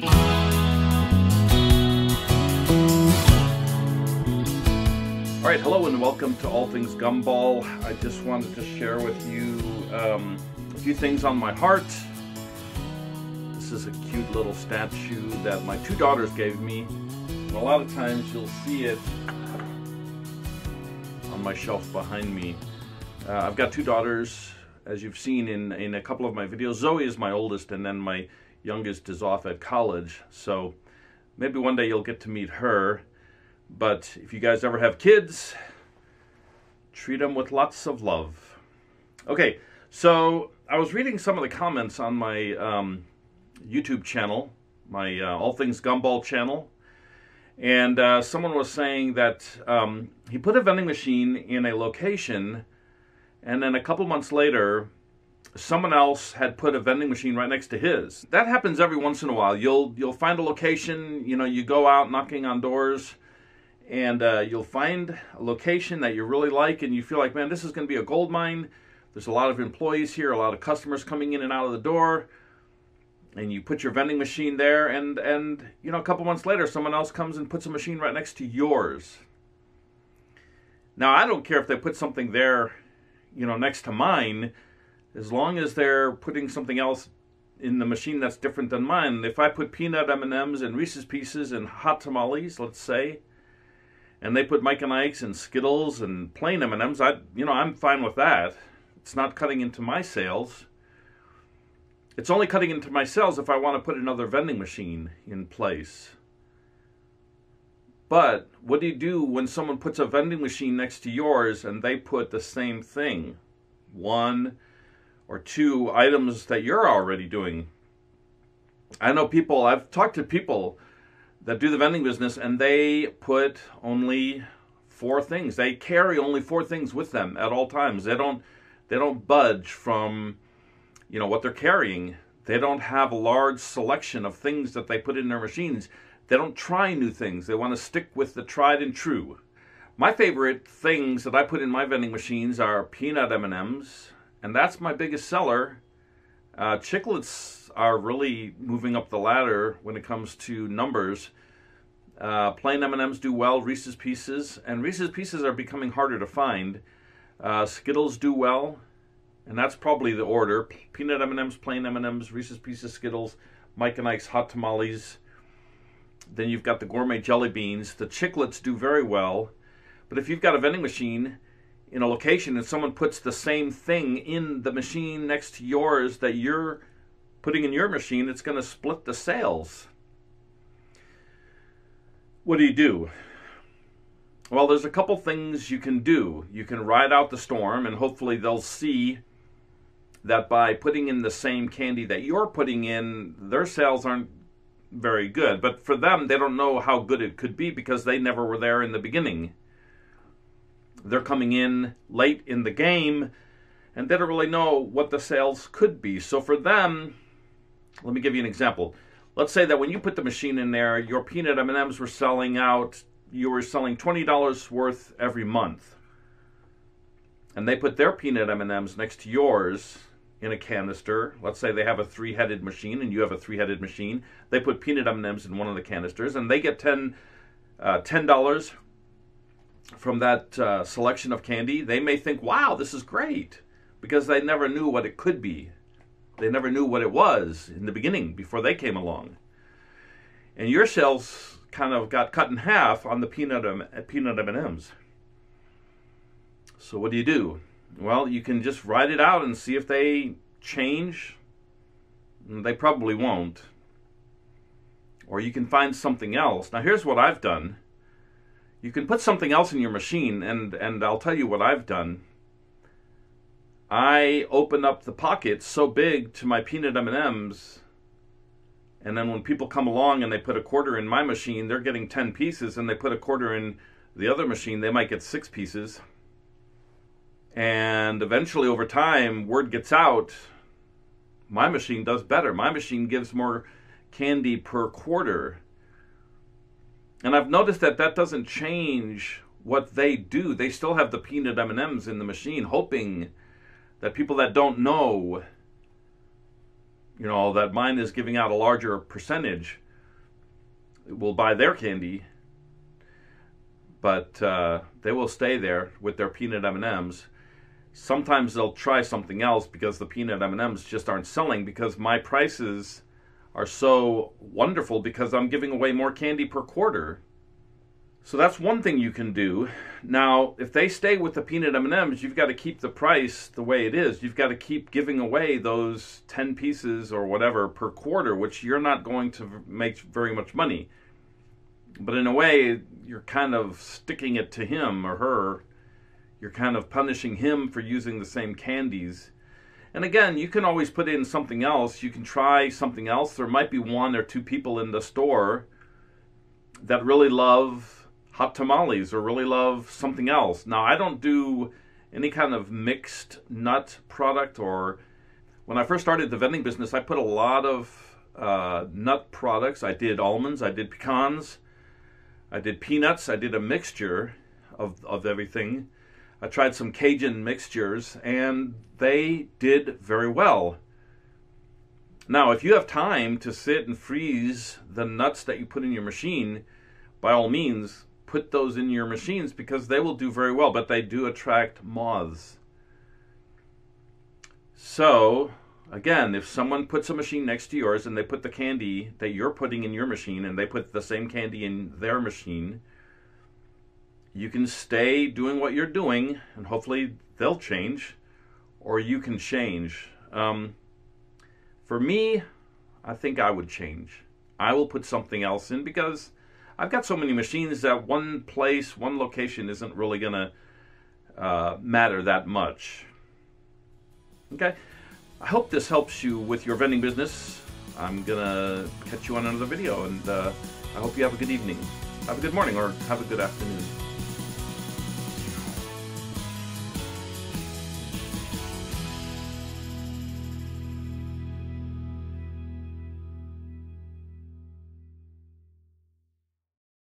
All right, hello and welcome to All Things Gumball. I just wanted to share with you a few things on my heart. This is a cute little statue that my two daughters gave me. And a lot of times you'll see it on my shelf behind me. I've got two daughters, as you've seen in a couple of my videos. Zoe is my oldest, and then my youngest is off at college. So maybe one day you'll get to meet her. But if you guys ever have kids, treat them with lots of love. Okay, so I was reading some of the comments on my YouTube channel, my All Things Gumball channel, and someone was saying that he put a vending machine in a location, and then a couple months later, someone else had put a vending machine right next to his. That happens every once in a while. You'll find a location, you know, you go out knocking on doors, and you'll find a location that you really like, and you feel like, man, this is going to be a gold mine. There's a lot of employees here, a lot of customers coming in and out of the door, and you put your vending machine there, and you know, a couple months later, someone else comes and puts a machine right next to yours. Now, I don't care if they put something there, you know, next to mine, as long as they're putting something else in the machine that's different than mine. If I put peanut M&Ms and Reese's Pieces and hot tamales, let's say, and they put Mike and Ike's and Skittles and plain M&Ms, I'm fine with that. It's not cutting into my sales. It's only cutting into my sales if I want to put another vending machine in place. But what do you do when someone puts a vending machine next to yours and they put the same thing? One or two items that you're already doing. I know people, I've talked to people that do the vending business, and they put only 4 things. They carry only 4 things with them at all times. They don't budge from, you know, what they're carrying. They don't have a large selection of things that they put in their machines. They don't try new things. They want to stick with the tried and true. My favorite things that I put in my vending machines are peanut M&Ms, and that's my biggest seller. Chiclets are really moving up the ladder when it comes to numbers. Plain M&Ms do well, Reese's Pieces, and Reese's Pieces are becoming harder to find. Skittles do well, and that's probably the order. Peanut M&Ms, plain M&Ms, Reese's Pieces, Skittles, Mike and Ike's hot tamales. Then you've got the gourmet jelly beans. The Chiclets do very well, but if you've got a vending machine in a location and someone puts the same thing in the machine next to yours that you're putting in your machine, it's going to split the sales. What do? Well, there's a couple things you can do. You can ride out the storm, and hopefully they'll see that by putting in the same candy that you're putting in, their sales aren't very good. But for them, they don't know how good it could be because they never were there in the beginning. They're coming in late in the game, and they don't really know what the sales could be. So for them, let me give you an example. Let's say that when you put the machine in there, your peanut M&Ms were selling out, you were selling $20 worth every month. And they put their peanut M&Ms next to yours in a canister. Let's say they have a 3-headed machine and you have a 3-headed machine. They put peanut M&Ms in one of the canisters, and they get $10 from that selection of candy. They may think, wow, this is great, because they never knew what it could be. They never knew what it was in the beginning before they came along. And your sales kind of got cut in half on the peanut M&Ms. So what do? Well, you can just ride it out and see if they change. They probably won't. Or you can find something else. Now here's what I've done. You can put something else in your machine, and I'll tell you what I've done. I open up the pockets so big to my peanut M&Ms, and then when people come along and they put a quarter in my machine, they're getting 10 pieces, and they put a quarter in the other machine, they might get 6 pieces. And eventually, over time, word gets out, my machine does better. My machine gives more candy per quarter. And I've noticed that that doesn't change what they do. They still have the peanut M&Ms in the machine, hoping that people that don't know, you know, that mine is giving out a larger percentage, will buy their candy, but they will stay there with their peanut M&Ms. Sometimes they'll try something else because the peanut M&Ms just aren't selling, because my prices are so wonderful because I'm giving away more candy per quarter. So that's one thing you can do. Now, if they stay with the peanut M&Ms, you've got to keep the price the way it is. You've got to keep giving away those 10 pieces or whatever per quarter, which you're not going to make very much money. But in a way, you're kind of sticking it to him or her. You're kind of punishing him for using the same candies. And again, you can always put in something else. You can try something else. There might be one or two people in the store that really love hot tamales or really love something else. Now, I don't do any kind of mixed nut product, or when I first started the vending business, I put a lot of nut products. I did almonds, I did pecans, I did peanuts, I did a mixture of everything. I tried some Cajun mixtures, and they did very well. Now, if you have time to sit and freeze the nuts that you put in your machine, by all means, put those in your machines, because they will do very well, but they do attract moths. So, again, if someone puts a machine next to yours and they put the candy that you're putting in your machine and they put the same candy in their machine, you can stay doing what you're doing and hopefully they'll change, or you can change. For me, I think I would change. I will put something else in, because I've got so many machines that one place, one location isn't really going to matter that much. Okay, I hope this helps you with your vending business. I'm going to catch you on another video, and I hope you have a good evening, have a good morning, or have a good afternoon.